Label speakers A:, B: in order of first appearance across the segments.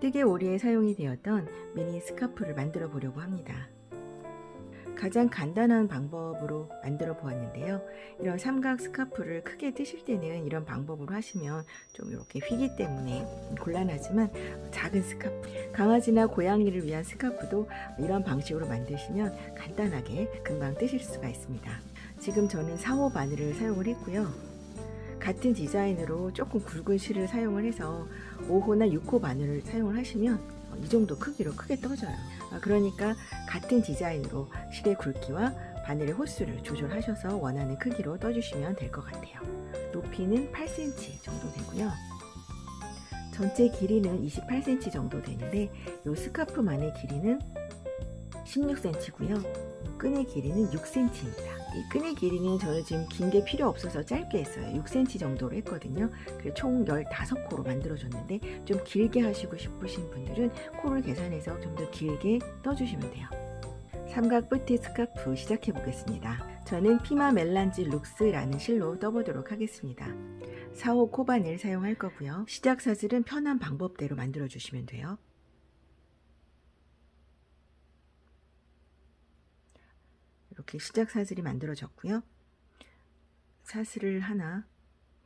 A: 뜨개 오리에 사용이 되었던 미니 스카프를 만들어 보려고 합니다. 가장 간단한 방법으로 만들어 보았는데요. 이런 삼각 스카프를 크게 뜨실 때는 이런 방법으로 하시면 좀 이렇게 휘기 때문에 곤란하지만, 작은 스카프, 강아지나 고양이를 위한 스카프도 이런 방식으로 만드시면 간단하게 금방 뜨실 수가 있습니다. 지금 저는 4호 바늘을 사용을 했고요. 같은 디자인으로 조금 굵은 실을 사용을 해서 5호나 6호 바늘을 사용을 하시면 이 정도 크기로 크게 떠져요. 그러니까 같은 디자인으로 실의 굵기와 바늘의 호수를 조절하셔서 원하는 크기로 떠주시면 될 것 같아요. 높이는 8cm 정도 되고요. 전체 길이는 28cm 정도 되는데 이 스카프만의 길이는 16cm고요. 끈의 길이는 6cm입니다. 이 끈의 길이는 저는 지금 긴 게 필요 없어서 짧게 했어요. 6cm 정도로 했거든요. 그래서 총 15코로 만들어줬는데 좀 길게 하시고 싶으신 분들은 코를 계산해서 좀 더 길게 떠주시면 돼요. 삼각 뿌티 스카프 시작해 보겠습니다. 저는 피마 멜란지 룩스라는 실로 떠보도록 하겠습니다. 4호 코바늘 사용할 거고요. 시작 사슬은 편한 방법대로 만들어 주시면 돼요. 이렇게 시작 사슬이 만들어졌고요. 사슬을 하나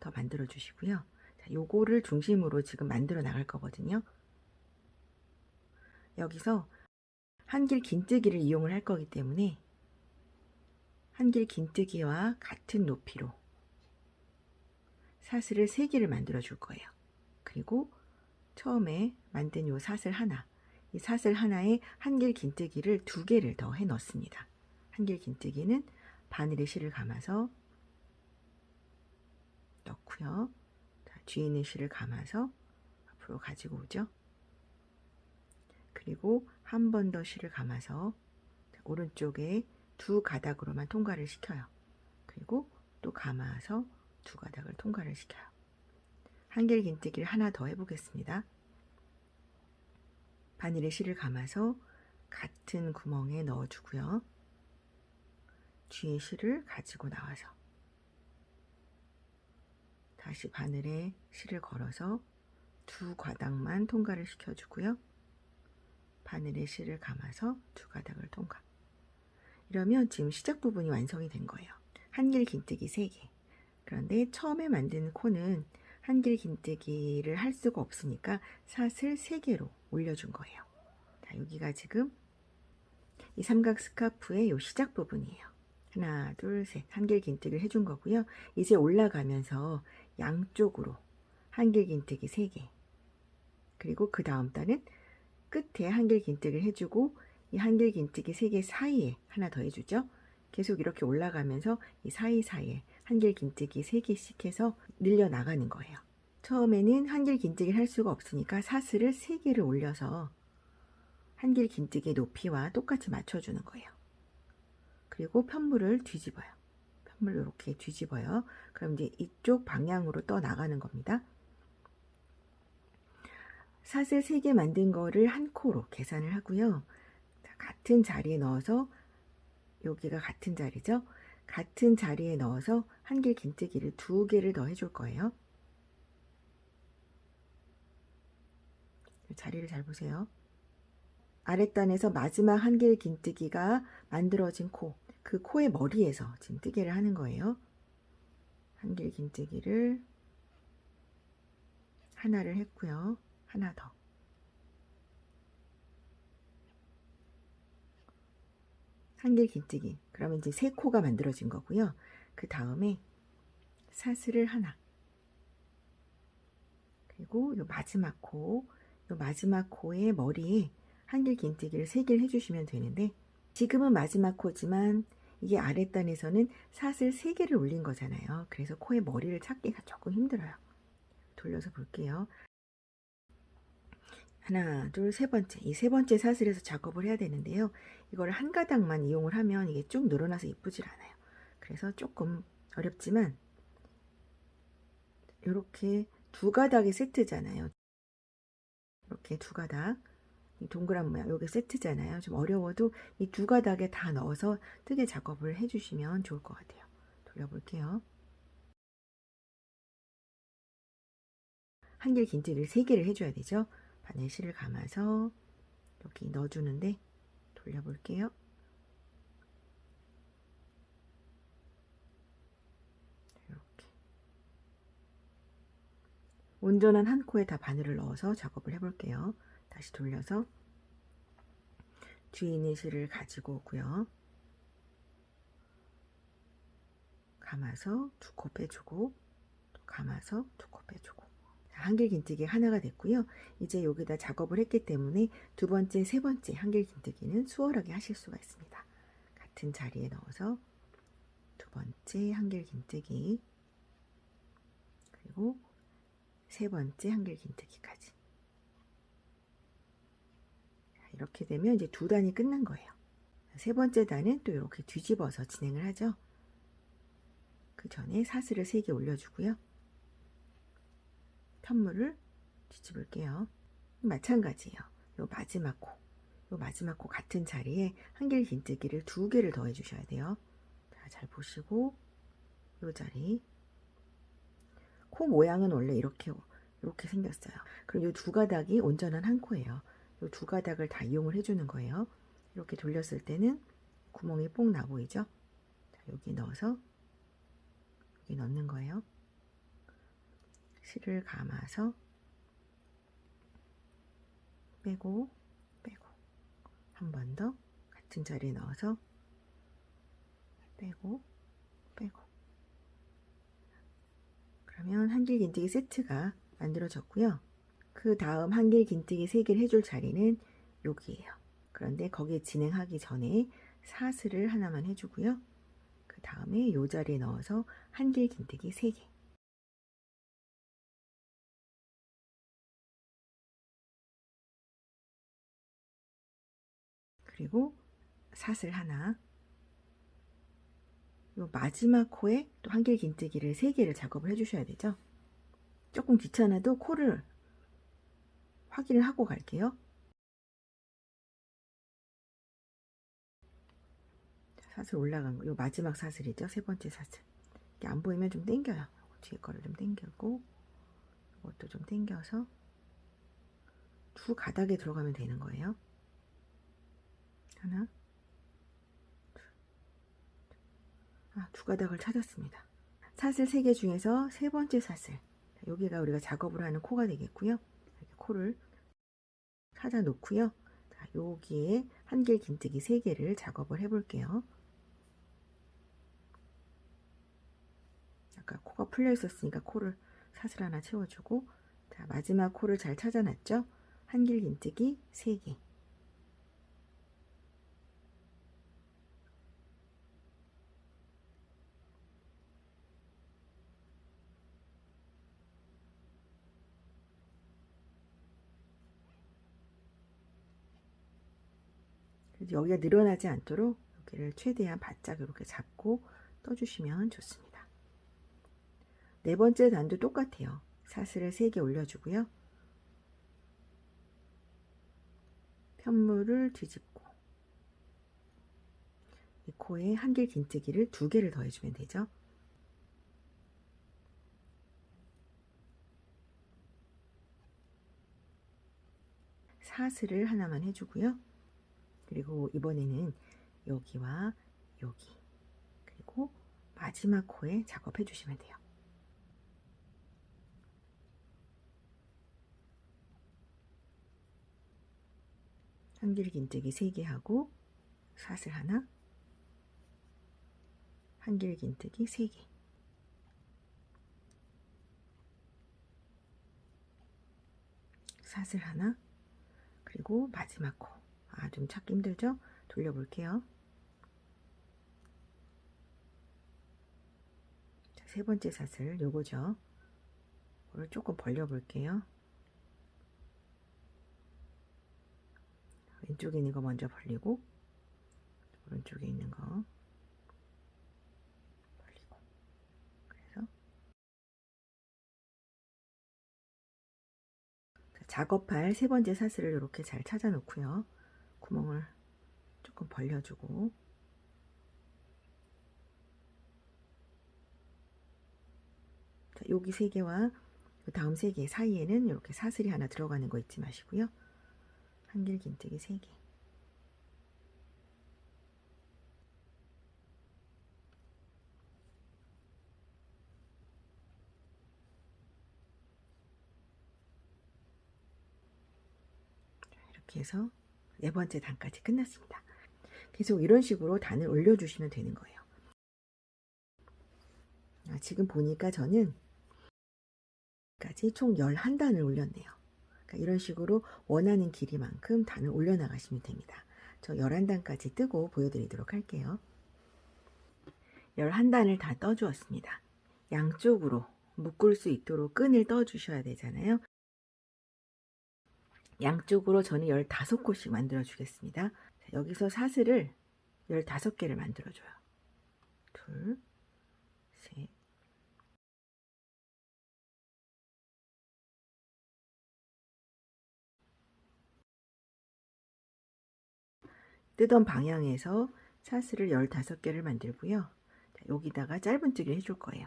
A: 더 만들어 주시고요. 자, 요거를 중심으로 지금 만들어 나갈 거거든요. 여기서 한길 긴뜨기를 이용을 할 거기 때문에 한길 긴뜨기와 같은 높이로 사슬을 3개를 만들어 줄 거예요. 그리고 처음에 만든 요 사슬 하나, 이 사슬 하나에 한길 긴뜨기를 2개를 더 해 넣습니다. 한길 긴뜨기는 바늘에 실을 감아서 넣고요. 자, 뒤에 있는 실을 감아서 앞으로 가지고 오죠. 그리고 한 번 더 실을 감아서 오른쪽에 2가닥으로만 통과를 시켜요. 그리고 또 감아서 2가닥을 통과를 시켜요. 한길 긴뜨기를 하나 더 해보겠습니다. 바늘에 실을 감아서 같은 구멍에 넣어주고요. 뒤에 실을 가지고 나와서 다시 바늘에 실을 걸어서 2가닥만 통과를 시켜주고요. 바늘에 실을 감아서 2가닥을 통과. 이러면 지금 시작 부분이 완성이 된 거예요. 한길 긴뜨기 3개. 그런데 처음에 만든 코는 한길 긴뜨기를 할 수가 없으니까 사슬 3개로 올려준 거예요. 자, 여기가 지금 이 삼각 스카프의 요 시작 부분이에요. 하나, 둘, 셋. 한길 긴뜨기를 해준 거고요. 이제 올라가면서 양쪽으로 한길 긴뜨기 3개. 그리고 그 다음 단은 끝에 한길 긴뜨기를 해주고 이 한길 긴뜨기 3개 사이에 하나 더 해주죠. 계속 이렇게 올라가면서 이 사이사이에 한길 긴뜨기 3개씩 해서 늘려 나가는 거예요. 처음에는 한길 긴뜨기를 할 수가 없으니까 사슬을 3개를 올려서 한길 긴뜨기의 높이와 똑같이 맞춰주는 거예요. 그리고 편물을 뒤집어요. 편물을 이렇게 뒤집어요. 그럼 이제 이쪽 방향으로 떠 나가는 겁니다. 사슬 3개 만든 거를 한 코로 계산을 하고요. 자, 같은 자리에 넣어서, 여기가 같은 자리죠. 같은 자리에 넣어서 한길 긴뜨기를 2개를 더 해줄 거예요. 자리를 잘 보세요. 아랫단에서 마지막 한길 긴뜨기가 만들어진 코, 그 코의 머리에서 지금 뜨개를 하는 거예요. 한길 긴뜨기를 하나를 했고요. 하나 더. 한길 긴뜨기. 그러면 이제 3코가 만들어진 거고요. 그 다음에 사슬을 하나. 그리고 요 마지막 코의 머리에 한길 긴뜨기를 3개를 해주시면 되는데, 지금은 마지막 코지만 이게 아랫단에서는 사슬 3개를 올린 거잖아요. 그래서 코의 머리를 찾기가 조금 힘들어요. 돌려서 볼게요. 하나, 둘, 세 번째. 이 세 번째 사슬에서 작업을 해야 되는데요. 이걸 한 가닥만 이용을 하면 이게 쭉 늘어나서 이쁘질 않아요. 그래서 조금 어렵지만, 이렇게 2가닥이 세트잖아요. 이렇게 2가닥. 이 동그란 모양, 요게 세트잖아요. 좀 어려워도 이 2가닥에 다 넣어서 뜨개 작업을 해주시면 좋을 것 같아요. 돌려볼게요. 한길 긴뜨기를 3개를 해줘야 되죠. 바늘 실을 감아서 여기 넣어주는데 돌려볼게요. 이렇게 온전한 한 코에 다 바늘을 넣어서 작업을 해볼게요. 다시 돌려서 뒤에 있는 실을 가지고 오고요. 감아서 2코 빼주고 또 감아서 2코 빼주고 한길긴뜨기 하나가 됐고요. 이제 여기다 작업을 했기 때문에 두 번째, 세 번째 한길긴뜨기는 수월하게 하실 수가 있습니다. 같은 자리에 넣어서 두 번째 한길긴뜨기 그리고 세 번째 한길긴뜨기까지 이렇게 되면 이제 두 단이 끝난 거예요. 세 번째 단은 또 이렇게 뒤집어서 진행을 하죠. 그 전에 사슬을 3개 올려주고요. 편물을 뒤집을게요. 마찬가지예요. 요 마지막 코 같은 자리에 한길긴뜨기를 2개를 더해 주셔야 돼요. 자, 잘 보시고 요 자리 코 모양은 원래 이렇게 생겼어요. 그럼 요 2가닥이 온전한 한 코예요. 요 2가닥을 다 이용을 해주는 거예요. 이렇게 돌렸을 때는 구멍이 뽕 나 보이죠? 자, 여기 넣어서 여기 넣는 거예요. 실을 감아서 빼고 한 번 더 같은 자리에 넣어서 빼고 그러면 한길긴뜨기 세트가 만들어졌고요. 그 다음 한길긴뜨기 3개를 해줄 자리는 여기에요. 그런데 거기에 진행하기 전에 사슬을 하나만 해주고요. 그 다음에 이 자리에 넣어서 한길긴뜨기 3개 그리고 사슬 하나 요 마지막 코에 또 한길긴뜨기를 3개를 작업을 해주셔야 되죠. 조금 귀찮아도 코를 확인을 하고 갈게요. 사슬 올라간 거, 요 마지막 사슬이죠. 세 번째 사슬. 이게 안 보이면 좀 당겨요. 뒤에 거를 좀 당기고, 이것도 좀 당겨서 2가닥에 들어가면 되는 거예요. 하나, 2가닥을 찾았습니다. 사슬 3개 중에서 세 번째 사슬. 여기가 우리가 작업을 하는 코가 되겠고요. 이렇게 코를 찾아 놓고요. 자, 여기에 한길긴뜨기 3개를 작업을 해 볼게요. 아까 코가 풀려 있었으니까 코를 사슬 하나 채워주고, 자, 마지막 코를 잘 찾아놨죠? 한길긴뜨기 3개. 여기가 늘어나지 않도록 여기를 최대한 바짝 이렇게 잡고 떠주시면 좋습니다. 네 번째 단도 똑같아요. 사슬을 3개 올려주고요. 편물을 뒤집고 이 코에 한길긴뜨기를 2개를 더해주면 되죠. 사슬을 하나만 해주고요. 그리고 이번에는 여기와 여기 그리고 마지막 코에 작업해 주시면 돼요. 한길긴뜨기 3개 하고 사슬 하나, 한길긴뜨기 3개 사슬 하나 그리고 마지막 코. 좀 찾기 힘들죠? 돌려볼게요. 자, 세 번째 사슬 요거죠. 이걸 조금 벌려볼게요. 왼쪽에 있는 거 먼저 벌리고 오른쪽에 있는 거 벌리고 그래서 작업할 세 번째 사슬을 이렇게 잘 찾아 놓고요. 구멍을 조금 벌려주고 자, 여기 3개와 그 다음 3개 사이에는 이렇게 사슬이 하나 들어가는 거 잊지 마시고요. 한길긴뜨기 3개. 이렇게 해서 4번째 단까지 끝났습니다. 계속 이런 식으로 단을 올려주시면 되는 거예요. 지금 보니까 저는 까지 총 11단을 올렸네요. 그러니까 이런 식으로 원하는 길이만큼 단을 올려나가시면 됩니다. 저 11단까지 뜨고 보여드리도록 할게요. 11단을 다 떠주었습니다. 양쪽으로 묶을 수 있도록 끈을 떠주셔야 되잖아요. 양쪽으로 저는 15곳씩 만들어 주겠습니다. 여기서 사슬을 15개를 만들어 줘요. 둘, 셋, 뜨던 방향에서 사슬을 15개를 만들고요. 여기다가 짧은뜨기를 해줄 거예요.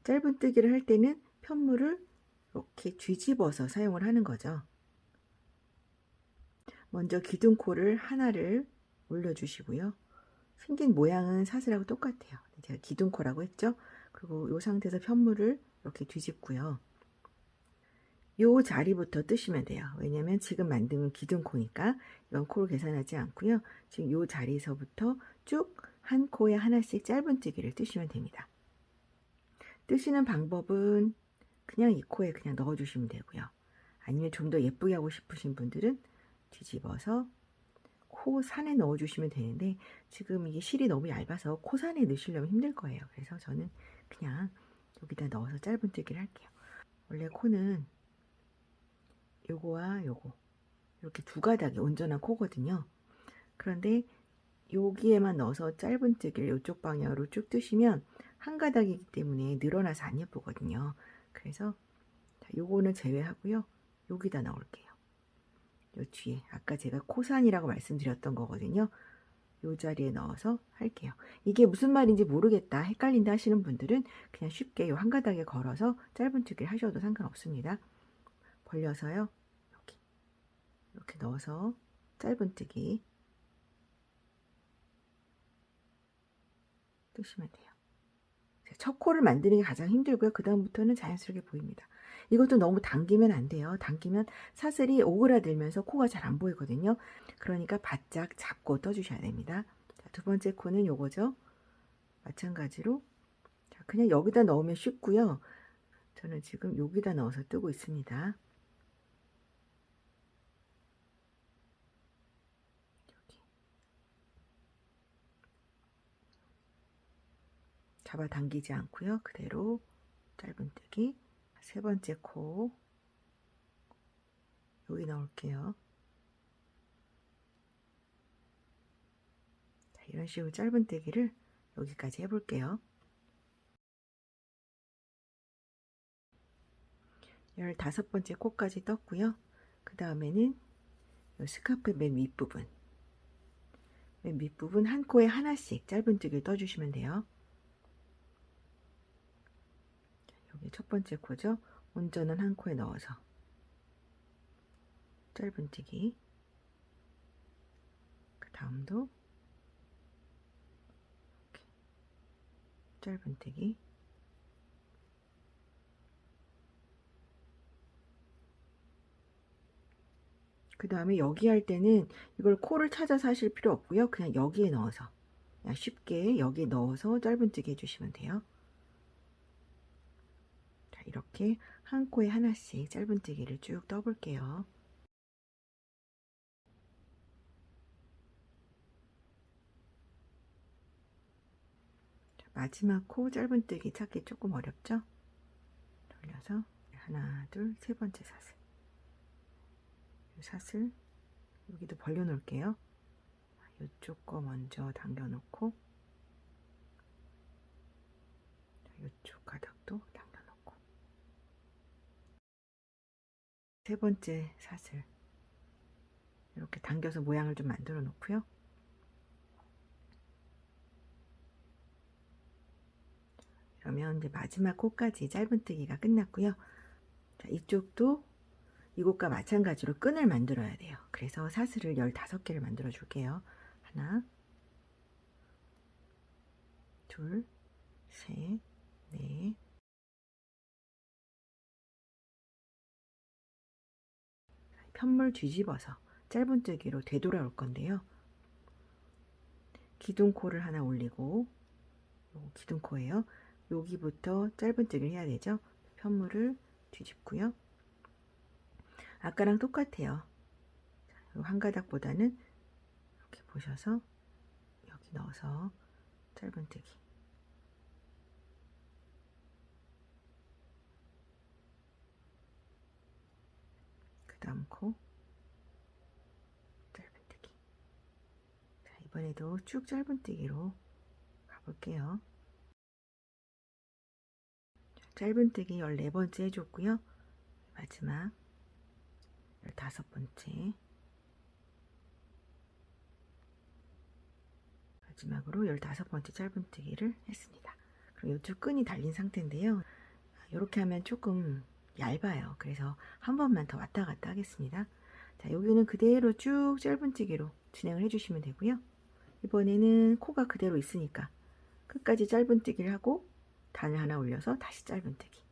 A: 짧은뜨기를 할 때는 편물을 이렇게 뒤집어서 사용을 하는 거죠. 먼저 기둥코를 하나를 올려주시고요. 생긴 모양은 사슬하고 똑같아요. 제가 기둥코라고 했죠. 그리고 이 상태에서 편물을 이렇게 뒤집고요. 요 자리부터 뜨시면 돼요. 왜냐면 지금 만든 건 기둥코니까 이건 코를 계산하지 않고요. 지금 요 자리에서부터 쭉 한 코에 하나씩 짧은뜨기를 뜨시면 됩니다. 뜨시는 방법은 그냥 이 코에 그냥 넣어주시면 되고요. 아니면 좀 더 예쁘게 하고 싶으신 분들은 뒤집어서 코 산에 넣어주시면 되는데 지금 이게 실이 너무 얇아서 코 산에 넣으시려면 힘들 거예요. 그래서 저는 그냥 여기다 넣어서 짧은뜨기를 할게요. 원래 코는 요거와 요거 이렇게 두 가닥이 온전한 코거든요. 그런데 여기에만 넣어서 짧은뜨기를 이쪽 방향으로 쭉 뜨시면 한 가닥이기 때문에 늘어나서 안 예쁘거든요. 그래서 요거는 제외하고요. 여기다 넣을게요. 요 뒤에 아까 제가 코산이라고 말씀드렸던 거거든요. 요 자리에 넣어서 할게요. 이게 무슨 말인지 모르겠다, 헷갈린다 하시는 분들은 그냥 쉽게 요 한 가닥에 걸어서 짧은뜨기를 하셔도 상관없습니다. 벌려서요. 이렇게 넣어서 짧은뜨기 뜨시면 돼요. 첫 코를 만드는 게 가장 힘들고요. 그 다음부터는 자연스럽게 보입니다. 이것도 너무 당기면 안 돼요. 당기면 사슬이 오그라들면서 코가 잘 안 보이거든요. 그러니까 바짝 잡고 떠주셔야 됩니다. 자, 두 번째 코는 요거죠. 마찬가지로 자, 그냥 여기다 넣으면 쉽고요. 저는 지금 여기다 넣어서 뜨고 있습니다. 잡아당기지 않고요. 그대로 짧은뜨기. 세 번째 코 여기 넣을게요. 자, 이런 식으로 짧은뜨기를 여기까지 해볼게요. 15번째 코까지 떴고요. 그 다음에는 스카프 맨 윗부분 한 코에 하나씩 짧은뜨기를 떠주시면 돼요. 여기 첫 번째 코죠. 온전한 한 코에 넣어서 짧은뜨기. 그 다음도 짧은뜨기. 그 다음에 여기 할 때는 이걸 코를 찾아서 하실 필요 없고요. 그냥 여기에 넣어서 그냥 쉽게 여기에 넣어서 짧은뜨기 해주시면 돼요. 자, 이렇게 한 코에 하나씩 짧은뜨기를 쭉 떠볼게요. 자, 마지막 코 짧은뜨기 찾기 조금 어렵죠? 돌려서 하나, 둘, 세 번째 사슬. 사슬 여기도 벌려 놓을게요. 이쪽 거 먼저 당겨 놓고 이쪽 가닥도 당겨 놓고 세 번째 사슬 이렇게 당겨서 모양을 좀 만들어 놓고요. 그러면 이제 마지막 코까지 짧은뜨기가 끝났고요. 자, 이쪽도 이곳과 마찬가지로 끈을 만들어야 돼요. 그래서 사슬을 15개를 만들어 줄게요. 하나, 둘, 셋, 넷, 편물 뒤집어서 짧은뜨기로 되돌아올 건데요. 기둥코를 하나 올리고, 기둥코예요. 여기부터 짧은뜨기를 해야 되죠. 편물을 뒤집고요. 아까랑 똑같아요. 한 가닥보다는 이렇게 보셔서 여기 넣어서 짧은뜨기. 그 다음 코 짧은뜨기. 자, 이번에도 쭉 짧은뜨기로 가볼게요. 짧은뜨기 14번째 해줬고요. 마지막 15번째, 마지막으로 15번째 짧은뜨기를 했습니다. 그럼 이쪽 끈이 달린 상태인데요. 이렇게 하면 조금 얇아요. 그래서 한 번만 더 왔다 갔다 하겠습니다. 자, 여기는 그대로 쭉 짧은뜨기로 진행을 해주시면 되고요. 이번에는 코가 그대로 있으니까 끝까지 짧은뜨기를 하고 단을 하나 올려서 다시 짧은뜨기,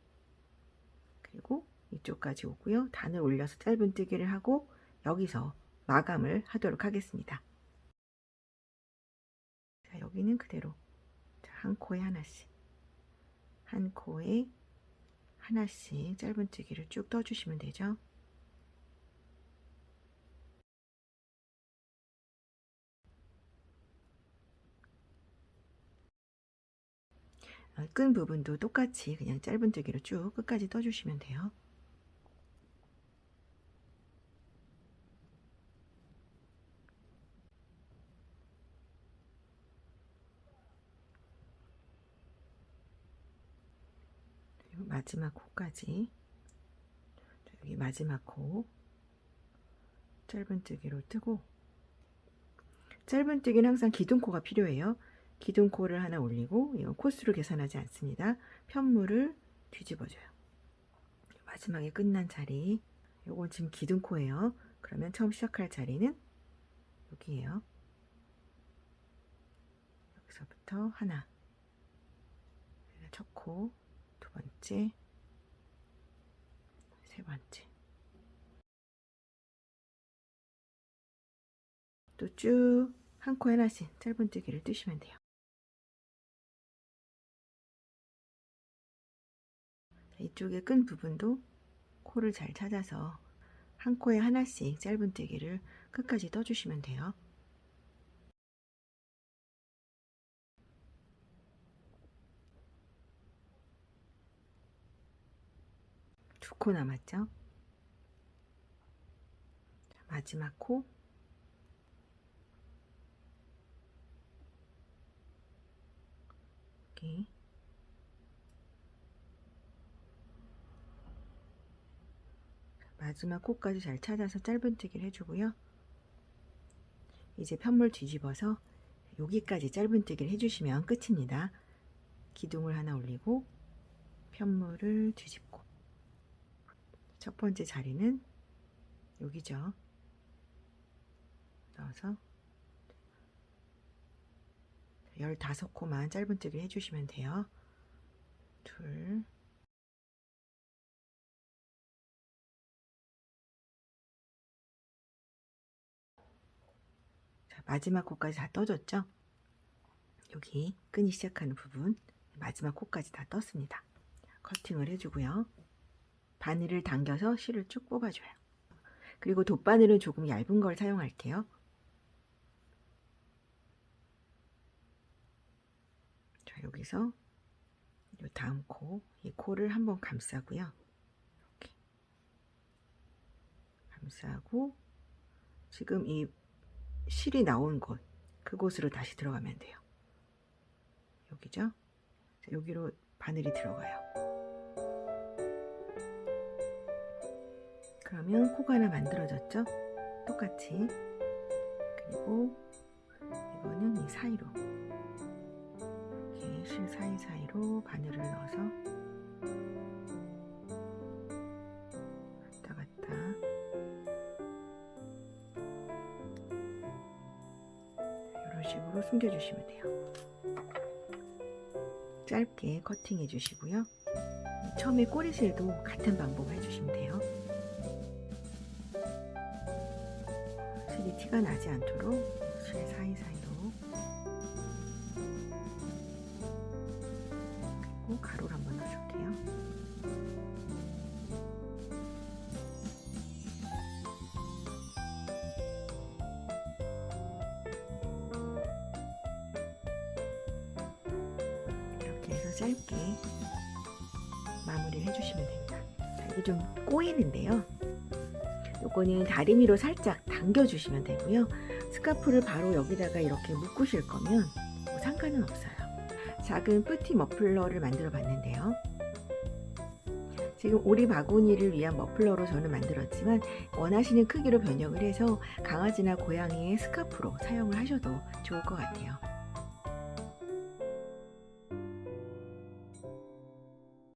A: 그리고 이쪽까지 오고요. 단을 올려서 짧은뜨기를 하고 여기서 마감을 하도록 하겠습니다. 자, 여기는 그대로 한 코에 하나씩, 한 코에 하나씩 짧은뜨기를 쭉 떠주시면 되죠. 끈 부분도 똑같이 그냥 짧은뜨기로 쭉 끝까지 떠주시면 돼요. 그리고 마지막 코까지, 여기 마지막 코 짧은뜨기로 뜨고, 짧은뜨기는 항상 기둥코가 필요해요. 기둥코를 하나 올리고, 이건 코수를 계산하지 않습니다. 편물을 뒤집어줘요. 마지막에 끝난 자리, 요건 지금 기둥코예요. 그러면 처음 시작할 자리는 여기에요. 여기서부터 하나, 첫 코, 두 번째, 세 번째, 또 쭉 한 코 하나씩 짧은뜨기를 뜨시면 돼요. 이쪽에 끈 부분도 코를 잘 찾아서 한 코에 하나씩 짧은뜨기를 끝까지 떠주시면 돼요. 두 코 남았죠? 마지막 코, 여기, 마지막 코까지 잘 찾아서 짧은뜨기를 해주고요. 이제 편물 뒤집어서 여기까지 짧은뜨기를 해주시면 끝입니다. 기둥을 하나 올리고 편물을 뒤집고, 첫 번째 자리는 여기죠. 넣어서 15코만 짧은뜨기 해주시면 돼요. 둘, 자, 마지막 코까지 다 떠줬죠? 여기 끈이 시작하는 부분, 마지막 코까지 다 떴습니다. 커팅을 해주고요. 바늘을 당겨서 실을 쭉 뽑아줘요. 그리고 돗바늘은 조금 얇은 걸 사용할게요. 자, 여기서 이 다음 코, 이 코를 한번 감싸고요. 이렇게 감싸고, 지금 이 실이 나온 곳, 그곳으로 다시 들어가면 돼요. 여기죠? 자, 여기로 바늘이 들어가요. 그러면 코가 하나 만들어졌죠? 똑같이. 그리고 이거는 이 사이로 이렇게 실 사이사이로 바늘을 넣어서 왔다 갔다 이런 식으로 숨겨주시면 돼요. 짧게 커팅해 주시고요. 처음에 꼬리실도 같은 방법을 해주시면 돼요. 실이 티가 나지 않도록 실 사이사이로 그리고 가로를 한번 넣어줄게요. 이렇게 해서 짧게 마무리를 해주시면 됩니다. 자, 이게 좀 꼬이는데요. 요거는 다리미로 살짝 당겨주시면 되고요. 스카프를 바로 여기다가 이렇게 묶으실 거면 뭐 상관은 없어요. 작은 뿌티 머플러를 만들어 봤는데요. 지금 오리 바구니를 위한 머플러로 저는 만들었지만 원하시는 크기로 변형을 해서 강아지나 고양이의 스카프로 사용을 하셔도 좋을 것 같아요.